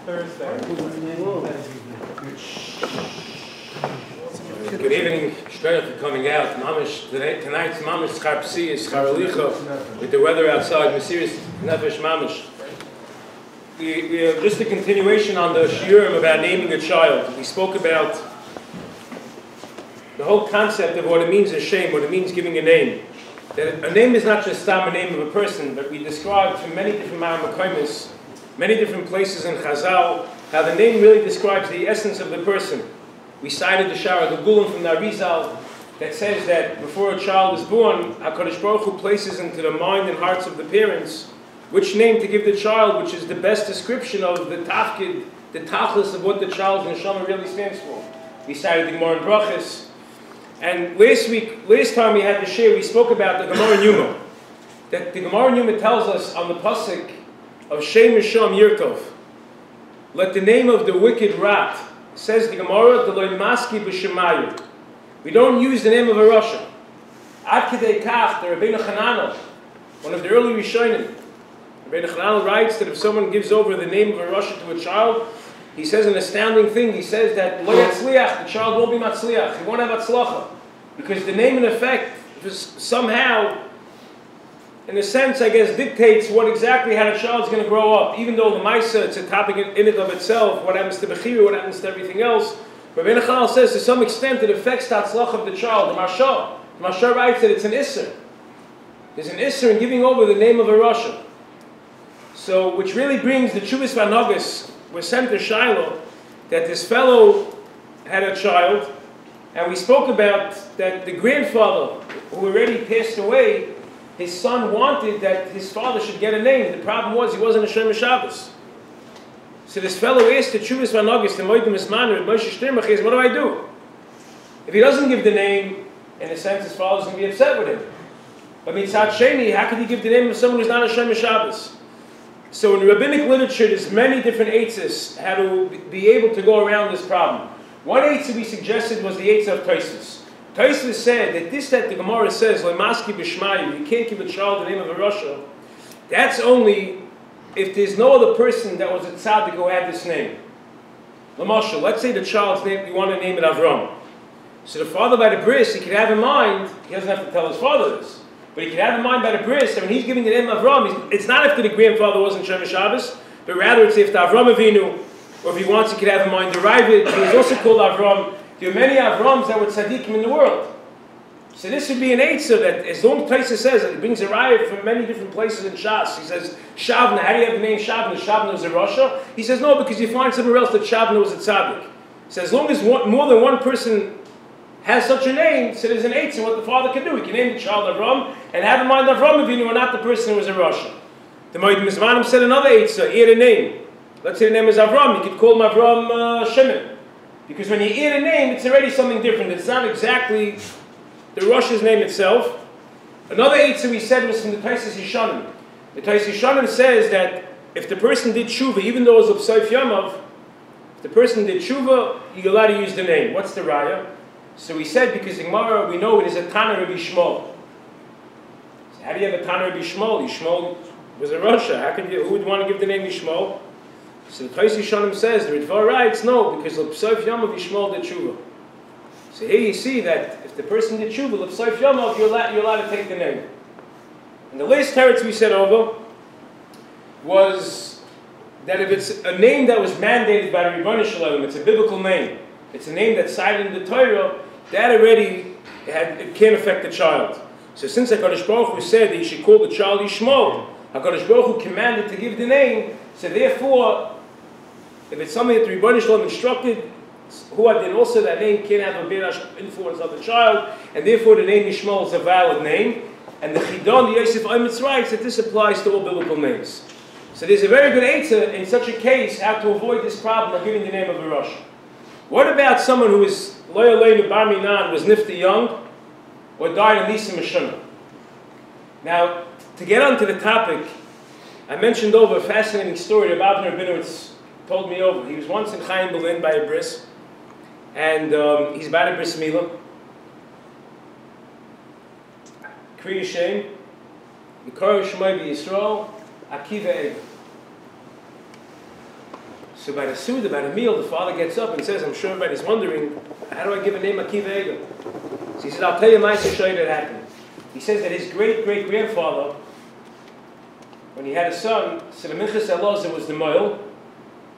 Thursday. Good evening, straight for coming out. Tonight's Mamish Charpsi is Charalicha with the weather outside. Mysterious Nefesh Mamish. We have just a continuation on the shiurim about naming a child. We spoke about the whole concept of what it means as Shem, what it means giving a name. That a name is not just a name of a person, but we described from many different ma'amakomis, many different places in Chazal, how the name really describes the essence of the person. We cited the Shara Gegulim from the Arizal that says that before a child is born, HaKadosh Baruch Hu places into the mind and hearts of the parents which name to give the child, which is the best description of the tafkid, the tachlis of what the child's neshama really stands for. We cited the Gemara in Brachos. And last time we had the share, we spoke about the Gemara in Yuma. That the Gemara in Yuma tells us on the pasuk of Shem Misham Yirtov, let the name of the wicked rat, says the Gemara, the loy maski b'shemayu. We don't use the name of a Rasha. Ad kedei kach, the Rabbeinu Chananel, one of the early Rishonim, Rabbeinu Chananel writes that if someone gives over the name of a Rasha to a child, he says an astounding thing. He says that lo yatzliach, the child won't be matzliach. He won't have atzlacha. Because the name in effect somehow, in a sense, I guess, dictates what exactly how the child's going to grow up. Even though the Maisa, it's a topic in it of itself, what happens to Bechira, what happens to everything else. Rabbeinu Chananel says to some extent it affects the atzlacha of the child. The Marsha writes that it's an isser. There's an isser in giving over the name of a Rasha. So, which really brings the Chuvas Vanogas, was sent to Shiloh, that this fellow had a child, and we spoke about that the grandfather, who already passed away, his son wanted that his father should get a name. The problem was he wasn't a Shem Shabbos. So this fellow asked the Chuvas Vanogas, the Moedim Esmanu, Moshe Shtirmach, what do I do? If he doesn't give the name, in a sense his father's going to be upset with him. But Mitzad Sheni, how could he give the name of someone who's not a Shem Shabbos? So in rabbinic literature, there's many different eitzes how to be able to go around this problem. One eitzah we suggested was the eitzah of Tosfos. Tosfos said that that the Gemara says, Lemaski b'shmayu, you can't give a child the name of a Rasha. That's only if there's no other person that was a tzaddik who had this name. L'mashal, let's say the child's name, you want to name it Avram. So the father by the bris, he could have in mind, he doesn't have to tell his father this, but he can have in mind by the bris that when he's giving the name of Avram, it's not after the grandfather wasn't Shem Shabbos, but rather it's if the Avram Avinu, or if he wants, he can have in mind the Ravid. He is also called Avram. There are many Avrams that were tzaddikim in the world. So this would be an eitzah that, as long as Taisa says, it brings a raya from many different places in Shas. He says, Shavna, how do you have the name Shavna? Shavna was a Rasha? He says, no, because you find somewhere else that Shavna was a tzaddik. So as long as more than one person has such a name, so there's an eitzah what the father can do. He can name the child Avram and have in mind Avram Avinu and not the person who was a Rasha. The Moedim Esmanim said another eitzah, add a name. Let's say the name is Avram, you could call him Avram Shimon. Because when you add a name, it's already something different. It's not exactly the Rasha's name itself. Another eitzah we said was from the Taisis Yishanim. The Taisis Yishanim says that if the person did tshuva, even though it was B'Soif Yamav, if the person did tshuva, you're allowed to use the name. What's the raya? So we said, because in Gemara we know it is a Tana Rabbi Shmuel. So how do you have a Tana Rabbi Shmuel? Yishmael was a Rasha. Who would want to give the name Yishmael? So the Taisis Yishanim says, the Ritva writes, no, because L'Psoif Yamav Yishmael did tshuva. So here you see that if the person did tshuva, L'Psoif Yamav, you're allowed to take the name. And the last teretz we said over was that if it's a name that was mandated by the Rebbeinu Shalom, it's a biblical name, it's a name that's cited in the Torah, that already it can't affect the child. So since HaKadosh Baruch Hu said that you should call the child Yishmael, HaKadosh Baruch Hu commanded to give the name, so therefore, if it's something that the Rebbeinu Shalom instructed, who then also that name can't have a bad influence on the child, and therefore the name Yishmael is a valid name. And the Chidon, the Yosef Oimitz writes that this applies to all biblical names. So there's a very good eitzah in such a case how to avoid this problem of giving the name of a Rosh. What about someone who is Loya Leinu Bar Minan, was nifta young, or died in Nisa Mishana? Now, to get onto the topic, I mentioned over a fascinating story that Abner Binowitz told me over. He was once in Chaim Berlin by a bris, and he's about a bris milah. Kriya Shem, Yikar Shmai B'Yisrael, Akiva Ega. So by the Suda, by the meal, the father gets up and says, I'm sure everybody's wondering, how do I give a name Akiva Ego? So he said, I'll tell you my story that happened. He says that his great-great-grandfather, when he had a son, so the Minchas Elazar was the Moil,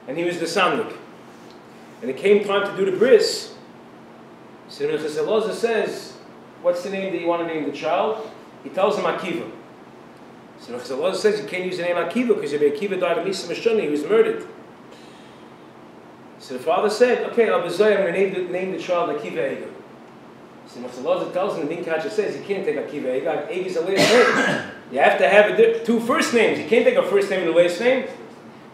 and he was the Sandik. And it came time to do the bris. So the Minchas Elazar says, what's the name that you want to name the child? He tells him Akiva. So the Minchas Elazar says, you can't use the name Akiva because Rabbi Akiva died of Misa Meshuni, he was murdered. So the father said, okay, I'm going to name the child Akiva Ego. So Minchas Elazar tells him, the Minkach says, you can't take Akiva Ego. Ego is a last name. You have to have two first names. You can't take a first name and a last name.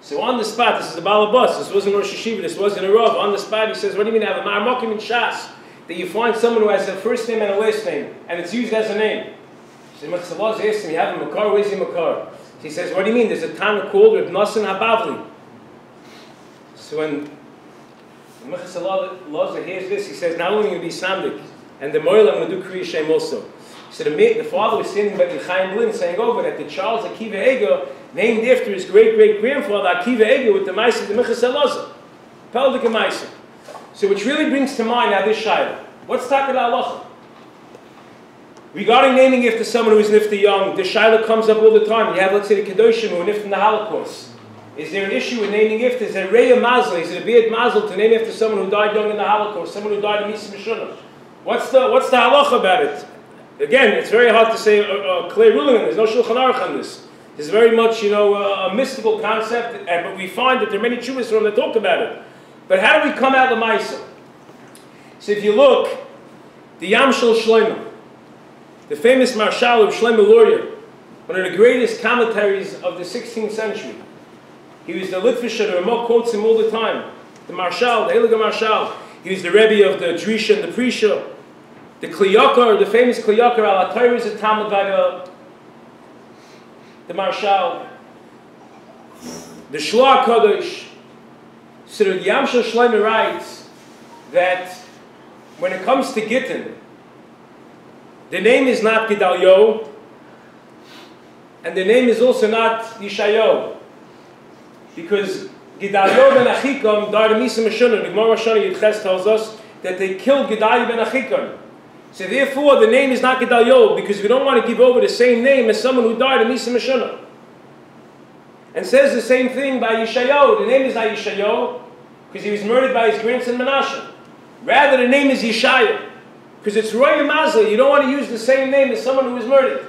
So on the spot, this is the Balabas, this wasn't Rosh Hashiva, this wasn't a Rav. On the spot, he says, what do you mean, have a Ma'amokim in Shas? That you find someone who has a first name and a last name, and it's used as a name. So Minchas Elazar asks him, you have a Makar, where's your Makar? So he says, what do you mean? There's a Tana called Reb Nosson HaBavli. So when Minchas Elazar hears this, he says, not only going to be Sandik, and the Moil, I'm going to do Kriya Shem also. So the father was standing by the Chaim Blin saying over that the Charles Akiva Ego, named after his great-great-grandfather Akiva Ego with the Maisa, the Minchas Elazar. Peldik and Maisa. So which really brings to mind now this Shaila. What's Takad Halacha? Regarding naming after someone who is nifta young, the Shaila comes up all the time. You have, let's say, the Kedoshim who are nifta in the Holocaust. Is there an issue with naming after? Is there a Reya Mazel? Is it a B'yad Mazel to name after someone who died young in the Holocaust, someone who died in Misa Meshuna? What's the halacha about it? Again, it's very hard to say a clear ruling. There's no Shulchan Aruch on this. It's very much, a mystical concept, but we find that there are many Chuvas from that talk about it. But how do we come out L'maisa? So if you look, the Yam Shel Shlomo, the famous Marshal of Shlomo Luria, one of the greatest commentaries of the 16th century. He was the Litvisher, the Ramah quotes him all the time. The Marshal, the Heilige Marshal. He was the Rebbe of the Drisha and the Prisha. The Kliyakar, the famous Kliyakar, Al-Atayr is a Talmud by the Marshal. The Shloah Kadosh. So the Yam Shel Shlomo writes that when it comes to Gittin, the name is not Gedalyo, and the name is also not Yishayo. Because Gedalyo ben Achikam died of Misa Meshuna. The Gemara Shana Yitches tells us that they killed Gedalyo ben Achikam. So therefore, the name is not Gedalyo, because we don't want to give over the same name as someone who died of Misa Meshuna. And says the same thing by Yishayo. The name is not Yishayo, because he was murdered by his grandson Menashe. Rather, the name is Yishaya, because it's Roy Mazli. You don't want to use the same name as someone who was murdered.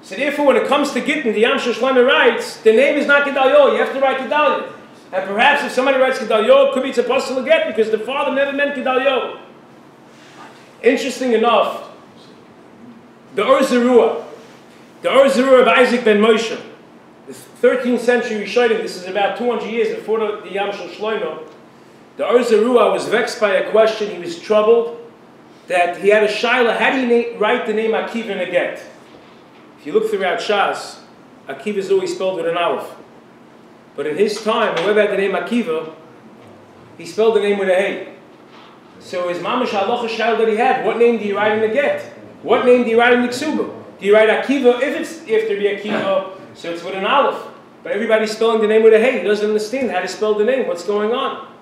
So therefore, when it comes to Gittin, the Yam Shel Shlomo writes, the name is not Gedalyo. You have to write Gedalyo. And perhaps if somebody writes Gedalyo, it could be it's a possible get, because the father never meant Gedalyo. Interesting enough, the Or Zerua of Isaac ben Moshe, the 13th century Rishonim, this is about 200 years before the Yam Shel Shlomo, the Or Zerua was vexed by a question. He was troubled that he had a shaila. How do you write the name Akiva in a get? If you look throughout Shas, Akiva is always spelled with an aleph. But in his time, whoever had the name Akiva, he spelled the name with a hey. So his mamash halacha shaila that he had, what name do you write in the get? What name do you write in the ksuba? Do you write Akiva if it's if there be Akiva? So it's with an aleph. But everybody's spelling the name with a hey. He doesn't understand how to spell the name. What's going on?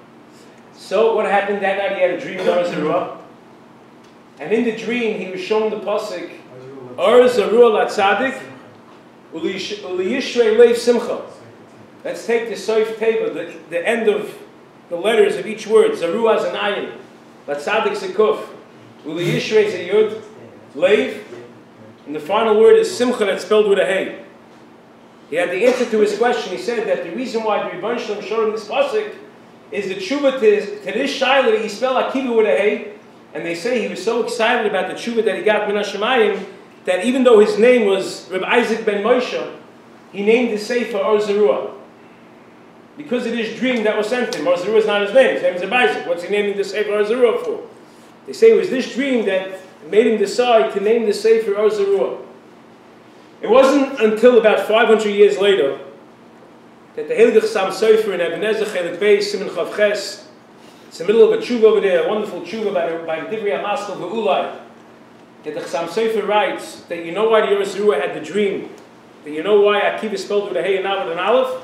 So what happened that night? He had a dream of Or Zerua. And in the dream, he was shown the pasuk, Or Zerua latzadik, uliyishrei leiv simcha. Let's take the soif teva, the end of the letters of each word. Zerua is an ayin, latzadik is a kuf, uliyishrei is a yud, leiv, and the final word is simcha, that's spelled with a hey. He had the answer to his question. He said that the reason why the Rebbeinu Shalom showed him this pasuk is the tshuva to this shaila that he spelled Akiva with a hey. And they say he was so excited about the tshuva that he got min hashemayim that even though his name was Rabbi Isaac ben Moshe, he named the sefer Or Zerua. Because of this dream that was sent to him. Or Zerua is not his name. His name is Rabbi Isaac. What's he naming the sefer Or Zerua for? They say it was this dream that made him decide to name the sefer Or Zerua. It wasn't until about 500 years later that the Heilige Chassam Sofer in Ebenezer Chelik Beis Siman Chav Ches, it's the middle of a tshuva over there, a wonderful tshuva by the Divrei HaMaskal Ve'ulai, that the Chassam Sofer writes that you know why the Or Zerua had the dream, that you know why Akiva spelled with a hey and not with an aleph?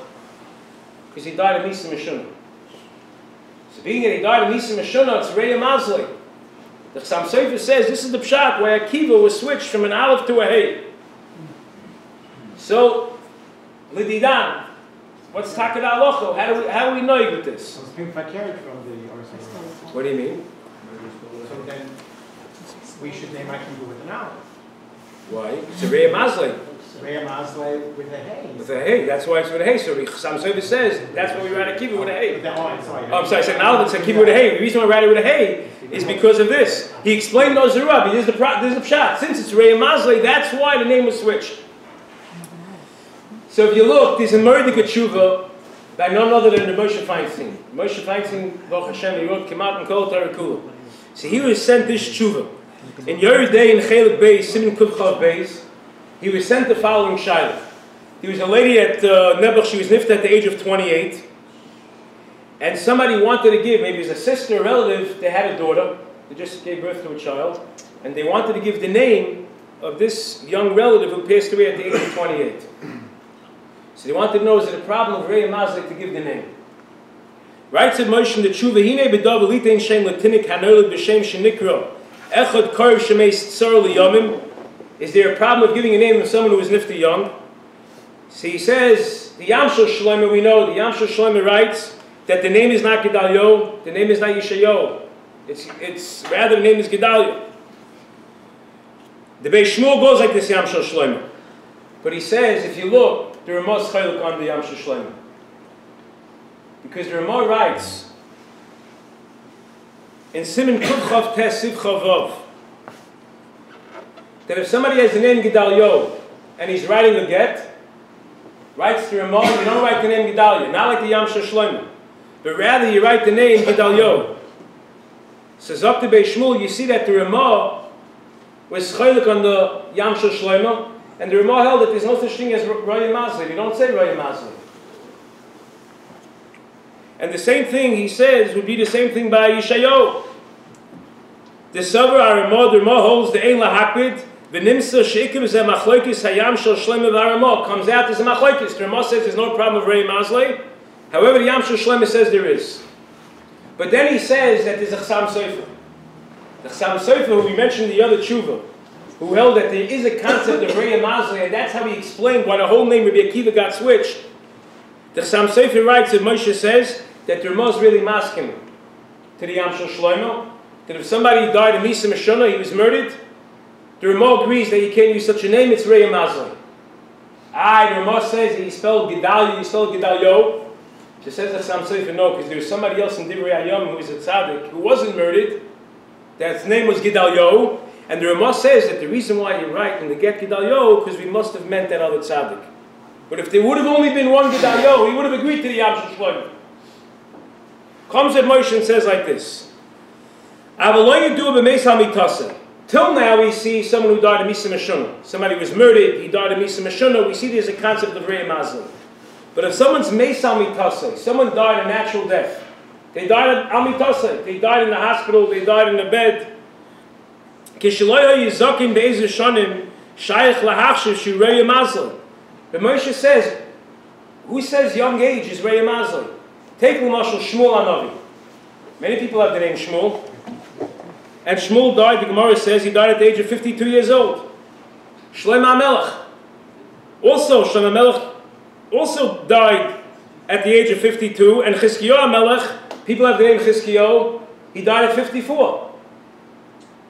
because he died of Misa Meshuna. So being that he died of Misa Meshuna, it's Reya Mazli. The Chassam Sofer says this is the pshat where Akiva was switched from an aleph to a hey. So, Lididan, what's Takad Alocho? How do we know with this? So it's being carried from the What do you mean? So then we should name Akiva with an aleph. Why? It's a Reya Mazli. Reya Mazli with a hey. With a hey, that's why it's with a hey. So the Chassam Sofer says that's why we write Akiva with a hey. I'm sorry. I said now it's Akiva with a hey. The reason why I write it with a hey is because of this. He explained those to Rabbi. This is the pshat. Since it's Reya Mazli, that's why the name was switched. So if you look, there's a Murdik Tshuva by none other than the Moshe Feinstein. Moshe Feinstein, Baruch Hashem, he wrote Kemat and Kol Torah Kula. So he was sent this Tshuva. In Yerid Day in Chelik Beis, Simin Kuvchav Beis, he was sent the following Shaila. He was a lady at Nebuch, she was nifta at the age of 28. And somebody wanted to give, maybe it was a sister, a relative, they had a daughter, they just gave birth to a child, and they wanted to give the name of this young relative who passed away at the age of 28. So they wanted to know, is it a problem of Reya Mazli to give the name? Right, said Moshe in the Tshuva, Hine bedav elitein shem latinik hanolik b'shem shenikra echad karv shemeis tsar liyamim. Is there a problem of giving a name of someone who is nifta young? So he says, the Yamshel Shlomo, we know, the Yamshel Shlomo writes that the name is not Gedalyo, the name is not Yeshayo. It's rather the name is Gedalyo. The Beis Shmuel goes like this, Yamshel Shlomo. But he says, if you look, the Ramah is chaylik on the Yamshel Shlomo. Because the Ramah writes, in Siman Kuvchav Tes Siv Chavav, that if somebody has the name Gedalyo, and he's writing a get, writes the Ramah, you don't write the name Gedalyo, not like the Yamshel Shlomo, but rather you write the name Gedalyo. Says up to Beis Shmuel, you see that the Ramah was chaylik on the Yamshel Shlomo, and the Ramah held that there's no such thing as Reya Mazli. You don't say Reya Mazli. And the same thing he says would be the same thing by Yeshayo. The Savar Aramah, the Ramah holds the Ein Lahakbid, the Nimsa Sheikim Zeh Machlokes Hayam Shel Shlomo V'Aramah comes out as a Machlokes. The Ramah says there's no problem of Reya Mazli. However, the Yam Shel Shlomo says there is. But then he says that there's a Chassam Sofer. The Chassam Sofer, who we mentioned in the other Tshuva, who held that there is a concept of Reya Mazli, and that's how he explained why the whole name Rabbi Akiva got switched. The Chassam Sofer writes that Moshe says that the Ramah is really masking to the Yam Shel Shlomo, that if somebody died in Misa Meshuna, he was murdered, the Ramah agrees that you can't use such a name, it's Reya Mazli. The Ramah says that he spelled Gedalyo, he spelled Gedalyo. She says that Chassam Sofer no, because there was somebody else in Divrei Hayom who was a tzaddik, who wasn't murdered, that his name was Gedalyo. And the Ramah says that the reason why you're right in the get Gedalyo, because we must have meant that other tzaddik. But if there would have only been one Gedalyo, he would have agreed to the Yam Shel Shlomo. Comes at Moshe and says like this: till now we see someone who died in Misa Meshuna. Somebody was murdered, he died in Misa Meshuna. We see there's a concept of Reya Mazli. But if someone's Meis Al Mitase, someone died a natural death, they died Al Mitase, they died in the hospital, they died in the bed. But Moshe says, who says young age is Reya Mazli? Take l'mashal Shmuel Hanavi. Many people have the name Shmuel. And Shmuel died, the Gemara says, he died at the age of 52 years old. Shlomo HaMelech. Also, Shlomo HaMelech also died at the age of 52. And Chizkiyahu HaMelech, people have the name Chizkiyahu, he died at 54.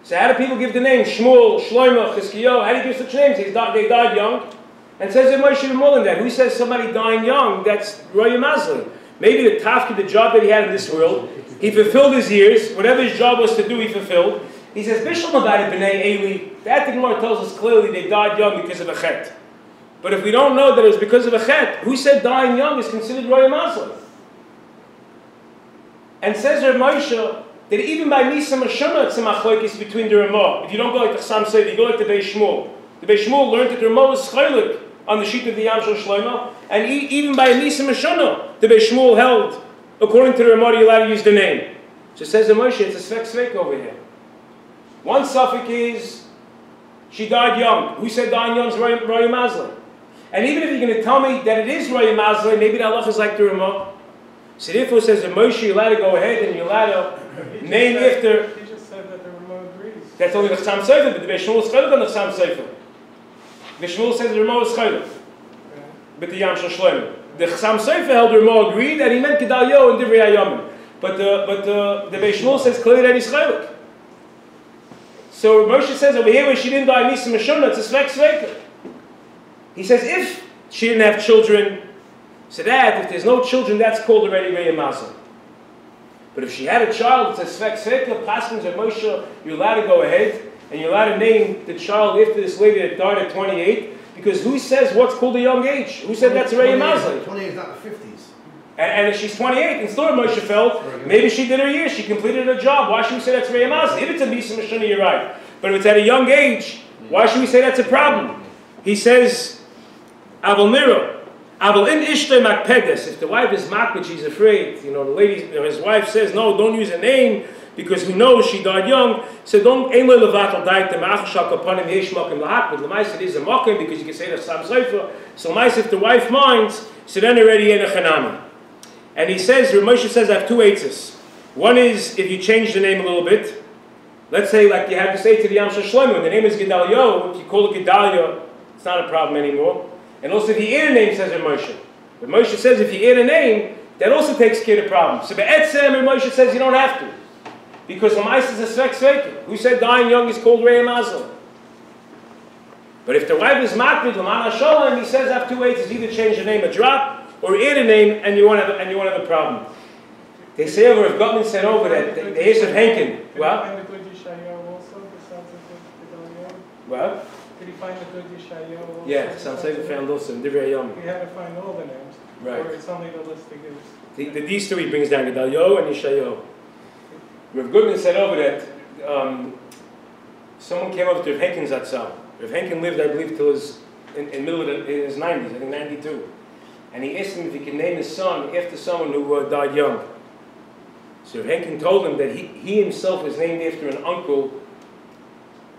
So how do people give the name Shmuel, Shlomo, Chizkiyahu? How do you give such names? They died young. And it says that Moshe even more than that. Who says somebody dying young, that's Reya Mazli? Maybe the tafkid, the job that he had in this world, he fulfilled his years, whatever his job was to do, he fulfilled. He says, Bishlam Abadi B'nai Eli, that the Gemara tells us clearly they died young because of a chet. But if we don't know that it was because of a chet, who said dying young is considered Reya Mazli? And says Reb Moshe, that even by Misa Meshuna, it's a machlokes between the Ramah. If you don't go like the Chassam Sofer, you go like the Beis Shmuel. The Beis Shmuel learned that the Ramah was chaylik on the sheet of the Yam Shel Shlomo, and even by Misa Meshuna, the Beis Shmuel held, according to the Ramah, you're allowed to use the name. So it says in Moshe, it's a svek over here. One suffix is, she died young. Who said dying young is Reya Mazli? And even if you're going to tell me that it is Reya Mazli, maybe the halach is like the Ramah. So therefore it says that Moshe, you're allowed to go ahead and you're allowed to name after. He just said that the Ramah agrees. That's only the Chassam Sofer, but the Shmuel is chaylik on the Chassam Sofer. The Shmuel says the Ramah is chaylik. But the Yam Shel Shlomo. The Chassam Sofer held the Ramah agreed that he meant Gedalyo and Divrei Hayomim. But the Shmuel says clearly that he's chaylik. So Moshe says over here where she didn't die Nisa Meshuna, it's a Svek Sveka. He says if she didn't have children, so that if there's no children, that's called already Reya Mazal. But if she had a child, it's a Svek Sveka, Paskins or Moshe, you're allowed to go ahead and you're allowed to name the child after this lady that died at 28, because who says what's called a young age? Who said that's a Reya Mazal? 28 is not the 50s. And if she's 28 and still Moshe felt, maybe she did her year, she completed her job. Why should we say that's Reya Mazal? If it's a Nisa Meshuna, you're right. But if it's at a young age, why should we say that's a problem? He says, Aval Nira, Aval in Ishtay Makpedes. If the wife is makped, she's afraid. You know, the lady, his wife says, no, don't use a name because we know she died young. So don't, Ein lo levatal daite ma'ach shal kapanim yesh makim lahak. But l'mais it is a makim because you can say that's Sam Sofer. So l'mais if the wife minds, so then already in a chanami. And he says, Moshe says, I have two eitzes. One is if you change the name a little bit. Let's say, like you have to say to the Yam Shel Shlomo, when the name is Gedalyo, if you call it Gedalyo, it's not a problem anymore. And also if you add a name, says Moshe. But Moshe says if you add a name, that also takes care of the problem. So Be'etzem, Moshe says you don't have to. Because the L'mais is a Svek Sveka. Who said dying young is called Reya Mazal? But if the wife is makpid, L'man HaSholem, he says I have two ways, is either change the name a drop, or add a name and you won't have a problem. They say over, if Gottman said over that, the Esav Henkin. Well? Did he find the good Yeshayahu also, besides the Gedalyo? Well? Did he find the good Yeshayahu also? Yeah, some say we found also in Divrei Hayomim. He had to find all the names. Right. Or it's only the list he gives. These two he brings down, Gedalyo and Yeshayahu. Rav Goodman said over that, someone came over to Rav Henkin's Zatzal. Rav Henkin lived, I believe, till his middle of his 90s, I think 92. And he asked him if he could name his son after someone who died young. So Rav Henkin told him that he himself was named after an uncle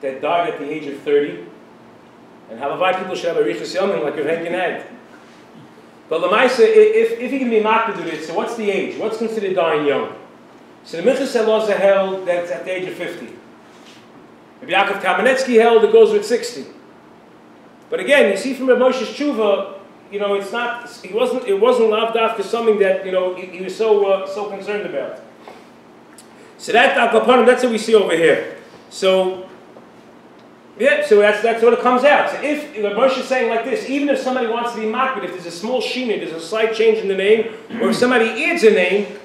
that died at the age of 30. And Halavai people should have a Riches Yomim like Rav Henkin had. But L'maisa, if he can be makpid with it, so what's the age? What's considered dying young? So the Minchas Elazar held that it's at the age of 50. Rabbi Yaakov Kamenetsky held it goes with 60. But again, you see from Rav Moshe's tshuva, you know, it's not. It wasn't loved after something that he was so concerned about. So that's what we see over here. So yeah, so that's what it comes out. So if Moshe is saying like this, even if somebody wants to be makpid, if there's a small shina, there's a slight change in the name, or if somebody adds a name,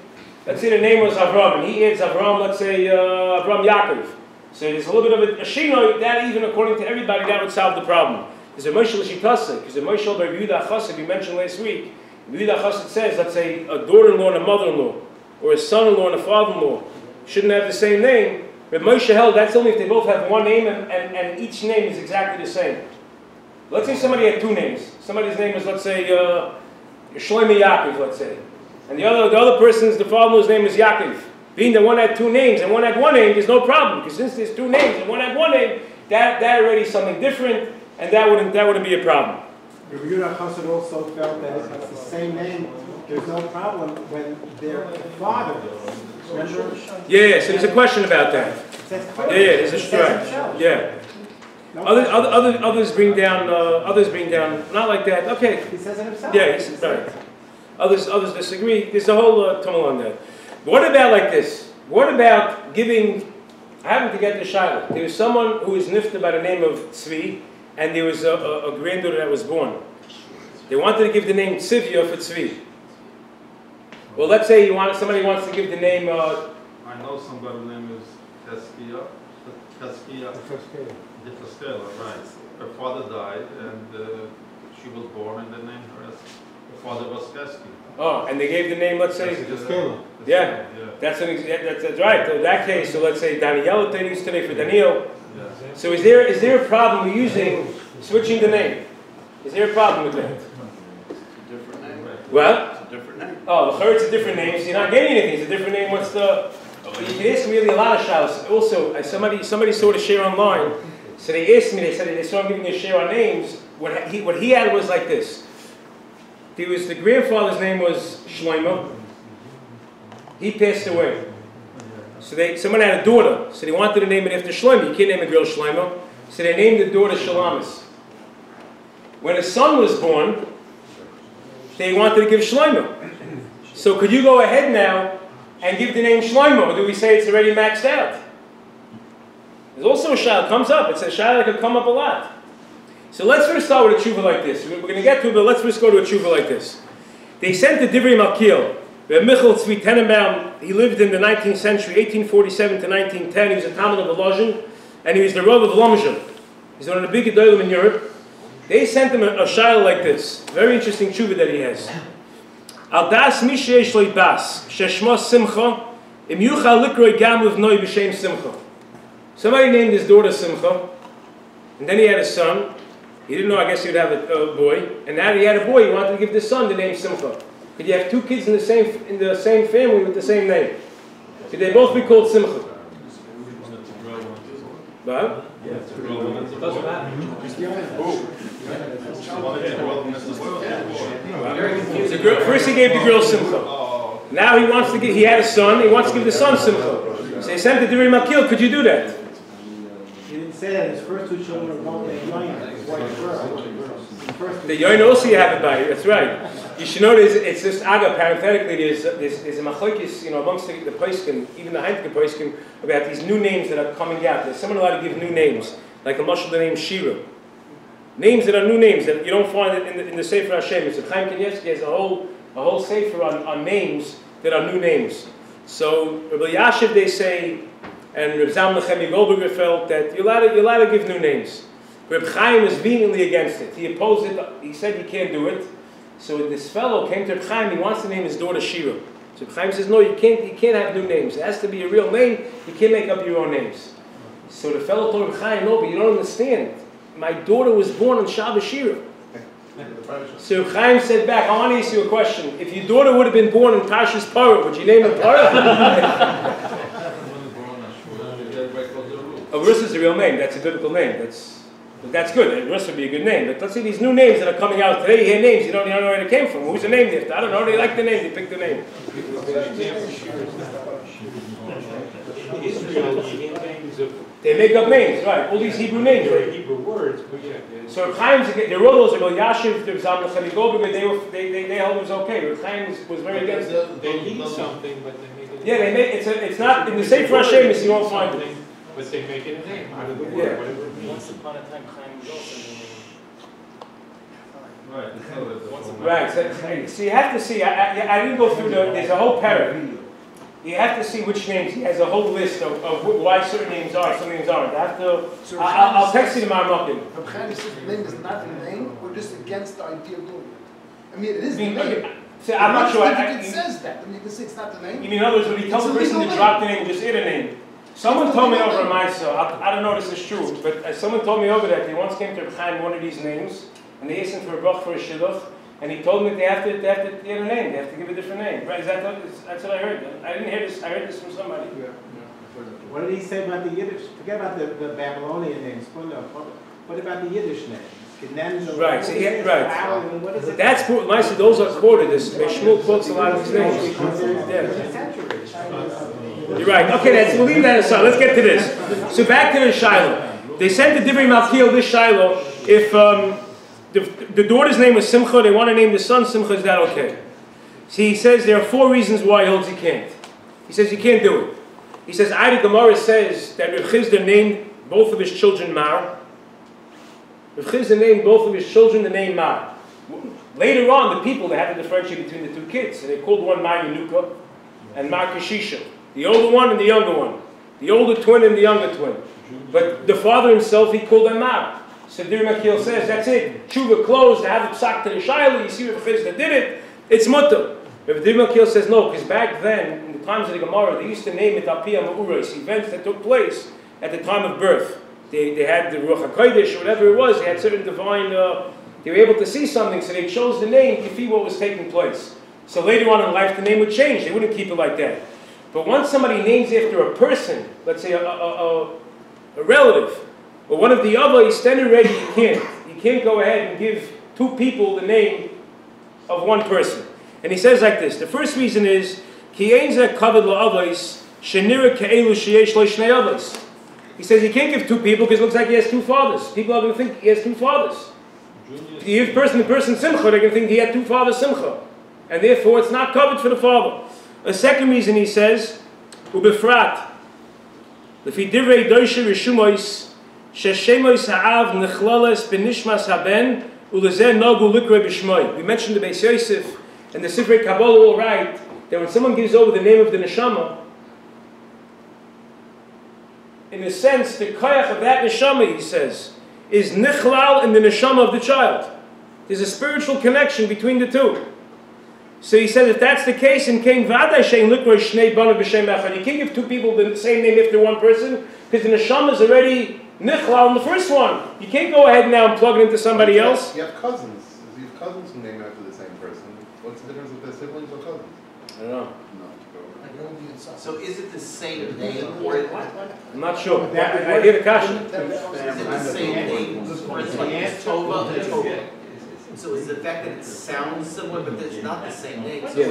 let's say the name was Avram, and he adds Avram, let's say Avram Yaakov. So there's a little bit of a shina, that even according to everybody, that would solve the problem. There's a Moshe L'Shitase, because the Moshe by Yehuda Chassid we mentioned last week. Yehuda Chassid says, let's say a daughter-in-law and a mother-in-law, or a son-in-law and a father-in-law, shouldn't have the same name. But Moshe held that's only if they both have one name and each name is exactly the same. Let's say somebody had two names. Somebody's name is, let's say, Shlomo Yaakov, let's say. And the other person's, the father-in-law's name is Yaakov. Being that one had two names and one had one name, there's no problem. Because since there's two names and one had one name, that already is something different. And that wouldn't be a problem. Rabbi Yehuda Chassid also felt that if it's the same name, there's no problem when their father. Remember? Yeah. So there's a question about that. Yeah. There's a strike. Yeah. Others bring down. Not like that. Okay. He says it himself. Yeah. He's right. Others disagree. There's a whole tunnel on that. But what about like this? What about giving? I happen to get the shayla. There was someone who was nifta by the name of Tzvi. And there was a granddaughter that was born. They wanted to give the name Tzivya for Tzvi. Well, let's say somebody wants to give the name. I know somebody's name is Teskia. The Teskela, right. Her father died, and she was born, and they named her as her father was Keski. Oh, and they gave the name. Let's say. Yeah. That's right. In that case, so let's say Daniel used today for Daniel. So is there a problem with switching the name? Is there a problem with that? It's a different name. What? It's a different name. Oh, the it's a different name, so you're not getting anything. It's a different name. What's the... You can ask me really a lot of shalos. Also, somebody saw the share online, so they asked me, they saw him giving a share on names. What he had was like this. The grandfather's name was Shlomo, He passed away. So someone had a daughter, so they wanted to name it after Shlomo. You can't name a girl Shlomo. So they named the daughter Shalamis. When a son was born, they wanted to give Shlomo. So could you go ahead now and give the name Shlomo, or do we say it's already maxed out? There's also a shayla comes up. It's a shayla that could come up a lot. So let's first start with a tshuva like this. We're going to get to it, but let's first go to a tshuva like this. They sent the Divrei Malkiel. Reb Michal Tzvi Tenenbaum, he lived in the 19th century, 1847 to 1910. He was a Talmud of Volozhin, and he was the Rav of Lomzhin. He's one of the big gedolim in Europe. They sent him a shayla like this. Very interesting tshuva that he has. Al das mi sheyesh lo bas, sheshmo Simcha, im yuchal likroi gam livnoi b'shem Simcha. Somebody named his daughter Simcha, and then he had a son. He didn't know, I guess he would have a boy. And now that he had a boy, he wanted to give the son the name Simcha. Could you have two kids in the same family with the same name? Could they both be called Simcha? What? It doesn't matter. First he gave the girl Simcha. Now he wants to give, he had a son, he wants to give the son Simcha. So he sent the Divrei Malkiel, could you do that? He didn't say that his first two children were both named L-Meiah. His wife girl. The Yoin also you have it by, that's right. You should know it's just aga, parenthetically, there's a machlokes, amongst the poskim, even the Heineke poskim, about these new names that are coming out. There's someone allowed to give new names, like a mashal the name Shira. Names that are new names that you don't find it in the Sefer Hashem. So Chaim Kanievsky has a whole Sefer on names that are new names. So Rabbi Yashiv, they say, and Reb Zalman Nechemi Goldberger felt that you're allowed to give new names. Reb Chaim was vehemently against it. He opposed it. He said you can't do it. So this fellow came to Reb Chaim. He wants to name his daughter Shira. So Reb Chaim says, no, you can't have new names. It has to be a real name. You can't make up your own names. So the fellow told Reb Chaim, no, but you don't understand. My daughter was born on Shabbos Shira. So Reb Chaim said back, I want to ask you a question. If your daughter would have been born in Parshas Parah, would you name her Parah? Rus is a real name. That's a biblical name. That's good. Rus would be a good name. But let's see these new names that are coming out today. You hear names, you don't know where they came from. Who's the name there? I don't know. They like the name. They picked the name. They make up names, right? All these Hebrew names, right? Hebrew words, but yeah. So Reb Chaim's, the Rodos, about Yashiv, the Zalman Nechemi Goldberger, they held it was okay. Reb Chaim was very against it. They need something, but they make it. Yeah, they make it's not in the Sefer Hashem. You won't find it. But they make it a name out of the word, Yeah. whatever it means. Once upon a time, Chaim was also Right. So you have to see. I didn't go through there's a whole paragraph. You have to see which names. He has a whole list of why certain names are, some names aren't. I have to. I'll text you tomorrow morning. Reb Chaim says the name is not a name. We're just against the idea of doing it. I mean, it is the name. So I'm not sure. It says that. I mean, you can say it's not the name. You mean in other words, when he tells the person to drop the name, just add a name. Someone told me over my I don't know if this is true, but someone told me over that they once came to Reb Chaim one of these names, and they asked him for a brach for a shidduch, and he told them that they have to add a name, they have to give a different name. Right? That's what I heard. I didn't hear this. I heard this from somebody. Yeah. What did he say about the Yiddish? Forget about the Babylonian names. What about the Yiddish names? Right. So right. That's those are quoted. Shmuel quotes a lot of these names. You're right. Okay, we'll leave that aside. Let's get to this. So back to the Shiloh. They sent the Divrei Malkiel this Shiloh. If the daughter's name was Simcha, they want to name the son Simcha, is that okay? See, he says there are 4 reasons why he holds he can't. He says he can't do it. He says, Ida Gemara says that Reb Chizda named both of his children Mar. Reb Chizda named both of his children the name Mar. Later on, the people, they had to differentiate between the 2 kids. So they called one Mar Yenuka and Mar Kashisha. The older one and the younger one. The older twin and the younger twin. But the father himself, he called them Mar. So Divrei Malkiel says, that's it. Tshuva closed, they have it psak to the Shiloh. You see Reb Chizda did it. It's mutter. But Divrei Malkiel says no, because back then, in the times of the Gemara, they used to name it Apiyah Ma'uros, events that took place at the time of birth. They had the Ruach HaKodesh or whatever it was. They had certain divine, they were able to see something, so they chose the name to see what was taking place. So later on in life, the name would change. They wouldn't keep it like that. But once somebody names after a person, let's say a relative, or one of the other, he's standing ready, you can't. You can't go ahead and give 2 people the name of one person. And he says like this. The first reason is, Ki ein ze kavod la'avos shenira ke'elu sheyesh lo shnei avos. He says he can't give two people because it looks like he has two fathers. People are going to think he has two fathers. If you give person to person simcha, they're going to think he had two fathers simcha. And therefore it's not covered for the father. A second reason he says, ubefrat, lefi divrei doishe rishumois, sheshemois ha'av nechlales benishmas haben, ulezeh nagu likrei b'shmoi. We mentioned the Beis Yosef and the Sifrei Kabbalah all right, that when someone gives over the name of the neshama, in a sense, the koyach of that neshama, he says, is nichlal in the neshama of the child. There's a spiritual connection between the two. So he said, if that's the case, in Kain Vadai Shein Likroi Shnei Banav B'Shem Echad, you can't give two people the same name after one person, because the neshama is already nichlal in the first one. You can't go ahead now and plug it into somebody else. You have cousins. You have cousins who name after the same person. What's the difference with their siblings or cousins? I don't know. So is it the same name or I'm not sure. I hear the question. is it the same name? For instance, like it's Tova and Tova. So is the fact that it sounds similar but it's not the same name? So Yeah.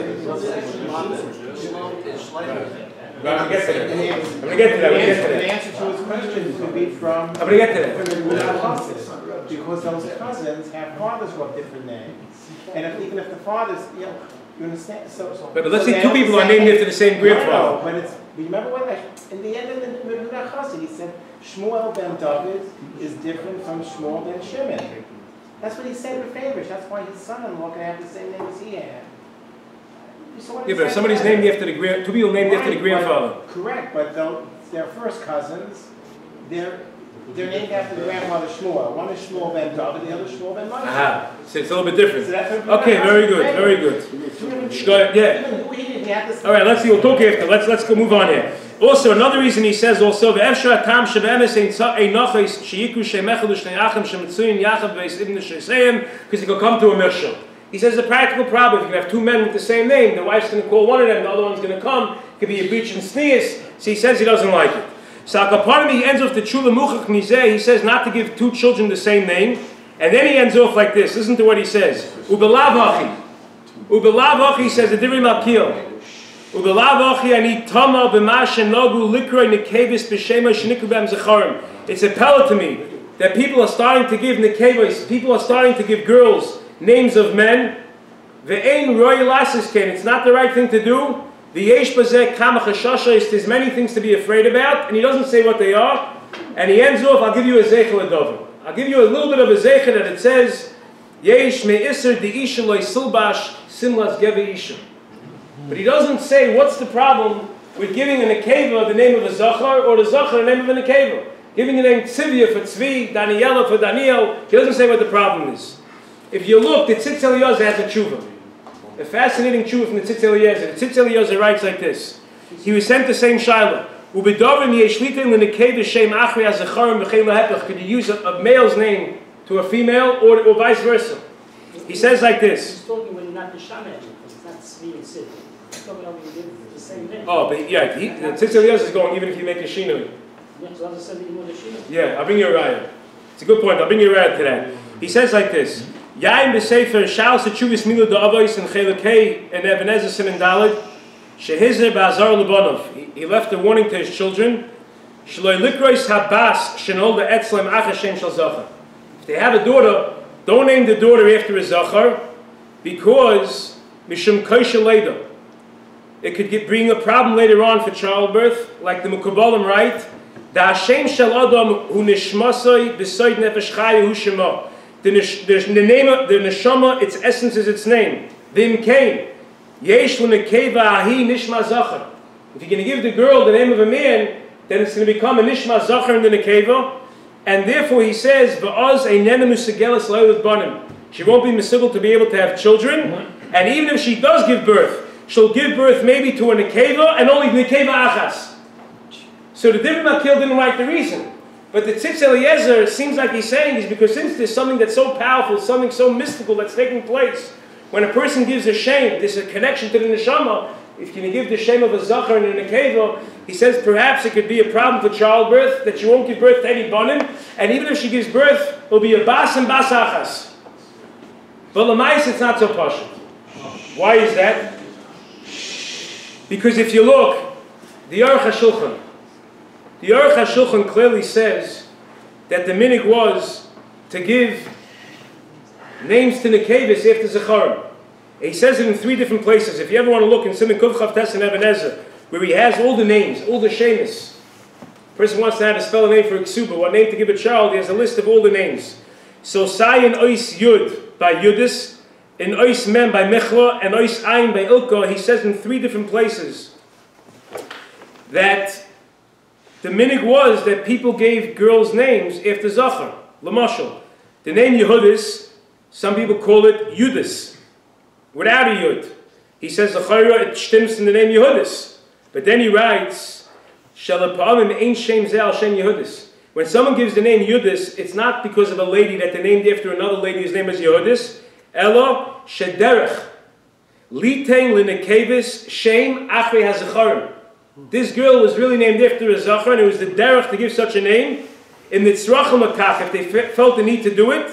Shlomo is Shlomo. I'm going to get to that. The answer to his question could be from I'm going to get to that. the Ruach HaKodesh, because those cousins have fathers with different names, and even if the fathers, you understand. So, But let's say two people are named after the same grandfather. No, but it's remember what in the end of the Ruach HaKodesh he said Shmuel ben David is different from Shmuel ben Shimon. That's what he said in Favorish. That's why his son-in-law can have the same name as he had. Yeah, but if somebody's named after the two people named after the grandfather. Correct, but they're first cousins. They're named after the grandfather Shmuel. One is Shmuel ben David, the other is Shmuel ben Moshe. Aha, so it's a little bit different. So that's Okay, very good, very good. Yeah. All right, let's see. We'll talk after. Let's go move on here. Also, another reason he says also the Efshar Tam Shebemes Ein Nachos Sheyiku Shemechel Shnei Achim Shemitzuyin Yachad Veis Ibn Shesayim, because it could come to a mishal. He says the practical problem, if you can have two men with the same name, the wife's going to call one of them, the other one's going to come, it could be a breach in sneas, so he says he doesn't like it. So Akapanim, he ends off the Chula Muchach Mizeh, he says not to give two children the same name, and then he ends off like this, listen to what he says. Ubelav Achi, he says, the Divrei Malkiel. Ubelav Achi, ani Tama b'mash nogu likroi nekevis b'shema sheniku b'em zecharim. It's a pella to me that people are starting to give nekevis, people are starting to give girls names of men. Ve'ein roy lasis ken. It's not the right thing to do. V'yesh bazeh kama chashashos. There's many things to be afraid about, and he doesn't say what they are. And he ends off. I'll give you a zeichel adovim. I'll give you a little bit of a zeichel that it says yesh me'iser de'isha loy silbash simlas geve isha. But he doesn't say what's the problem with giving an nekeva the name of a zachar or the zachar the name of a nekeva. Giving the name Tzivya for Tzvi, Daniela for Daniel. He doesn't say what the problem is. If you look, the Tzitz Eliezer has a tshuva. A fascinating tshuva from the Tzitz Eliezer. The Tzitz Eliezer writes like this. He was sent the same Shiloh. Could you use a male's name to a female or vice versa? He says like this. He's talking when you're not the shaman, because it's not Tzvi and Sid. He's talking when you give the same name. Oh, but yeah, the Tzitz Eliezer is going even if you make a shinui. Yeah, I'll bring you a raya. It's a good point. I'll bring you a raya to that. He says like this. Yaim b'sefer shal sechuvis milu da'avos and chelakei and Ebenezer Siman Daled shehizer ba'azar lebanov. He left a warning to his children. Shloi likrois habas shenol be'etzlem achashem shal zachar. If they have a daughter, don't name the daughter after a zachar, because mishum kosher leida. It could bring a problem later on for childbirth, like the Mukabalim write. Da Hashem shel Adam hu nishmasoi b'soid nefesh chaya hu shema. The name of the neshama, its essence is its name. Vim kain yesh l'nekeva ahi nishma zachar. If you're going to give the girl the name of a man, then it's going to become a nishma zachar in the nekeva, and therefore he says va'az einena musagelas la'ilad banim. She won't be miscible to be able to have children, and even if she does give birth, she'll give birth maybe to a nekeva and only nekeva achas. So the Divrei Malkiel didn't write the reason. But the Tzitz Eliezer seems like he's saying is because since there's something that's so powerful, something so mystical that's taking place, when a person gives a shem, there's a connection to the neshama. If you can give the shem of a zachar and a nekeva, he says perhaps it could be a problem for childbirth, that she won't give birth to any banim, and even if she gives birth, it'll be a bas and bas achas. But l'mais it's not so pashut. Why is that? Because if you look, the Aruch HaShulchan clearly says that the minig was to give names to Nekevis after Zecharim. He says it in 3 different places. If you ever want to look in Siman Kuf Chav Tes and Eben Ezer, where he has all the names, all the shemis. Person wants to know how to spell a name for a ksuba, what name to give a child, he has a list of all the names. So Sai in Ois Yud by Yudis, in Ois Mem by Mechla, and Ois Ayin by Ilka, he says in 3 different places that the minig was that people gave girls names after Zachar. Lamashal. The name Yehudis, some people call it Yudis, without a Yud. He says, Zachara, it stimms in the name Yehudis. But then he writes, Shalapa'alim ein shem ze al shem Yehudis. When someone gives the name Yudis, it's not because of a lady that they named after another lady whose name is Yehudis. Elo shederech. Litein linekevis shem achri hazacharim. This girl was really named after a Zachar, and it was the derech to give such a name. In the tzrachim akach, if they felt the need to do it.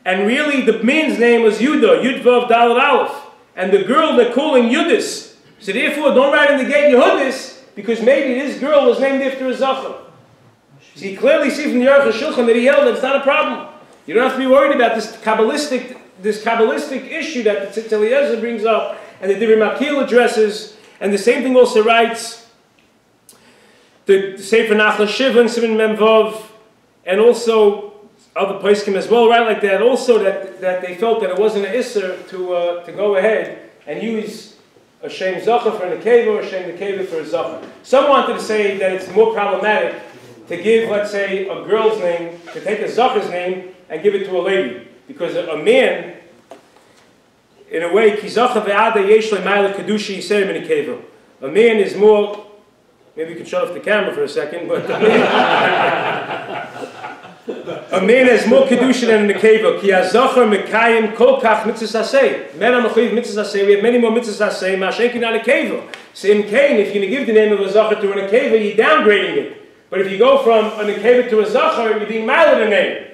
And really, the man's name was Yudah, Yudvav Dalet Aleph. And the girl they're calling Yudis. So therefore, don't write in the gate Yehudis, because maybe this girl was named after a Zachar. So you clearly see from the Aruch HaShulchan that he held that it's not a problem. You don't have to be worried about this Kabbalistic issue that the Tzitz Eliezer brings up, and the Divrei Makil addresses, and the same thing also writes the Sefer Nachla Shiva and Siman Mem Vav, and also other poskim as well, right, like that. Also that they felt that it wasn't an Isser to go ahead and use a Shem Zachar for a Nekeva or a Shem Nekeva for a Zachar. Some wanted to say that it's more problematic to give, let's say, a girl's name, to take a Zachar's name and give it to a lady. Because a man, in a way, Ki Zachar ve'ada yesh le'mayla kedusha yisayim in Nekeva. A man is more, maybe you can shut off the camera for a second, but a man has more kedusha than a nekeva. Ki hazachar mekayim kol kach mitzvahs aseh. Men are mechuyev mitzvahs aseh. We have many more mitzvahs aseh. Mashenkin on a nekeva. So in Cain, if you're going to give the name of a zachar to a nekeva, you're downgrading it. But if you go from a nekeva to a zachar, you're being malad a name.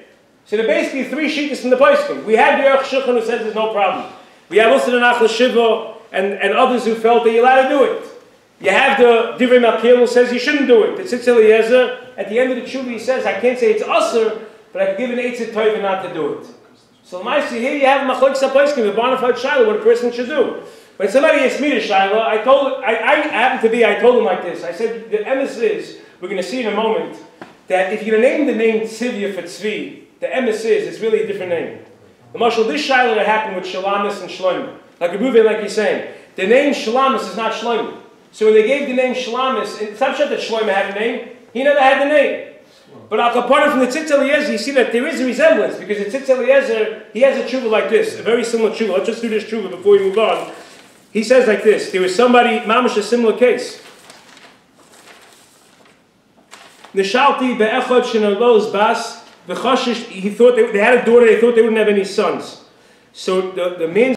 So there are basically 3 shittas from the poskim. We have the Aruch HaShulchan who says there's no problem. We have also the Nachla Shiva and others who felt that you're allowed to do it. You have the Divrei Makil who says you shouldn't do it. The Tzitz Eliezer, at the end of the tshuva, he says, I can't say it's usher, but I can give an eitzah toiva not to do it. So Maisi, here you have machlokes haposkim, the bona fide shaila, what a person should do. When somebody asked me to shaila, I told him like this. I said, the emes is, we're going to see in a moment, that if you're going to name the name Tzivya for Tzvi, the emes is, it's really a different name. The marshal, this shaila that happened with Shalamis and Shlomo, like a Ruven, like he's saying, the name Shalamis is not Shlomo. So when they gave the name Shalamis, it's not sure that Shlomo had a name, he never had the name. But al kaparah from the Tzitz Eliezer, you see that there is a resemblance, because the Tzitz Eliezer, he has a tshuva like this, a very similar tshuva. Let's just do this tshuva before we move on. He says like this, there was somebody, mamash, a similar case. Nishalti be'echad shenalos bas, v'chashish, he thought they had a daughter, they thought they wouldn't have any sons. So the man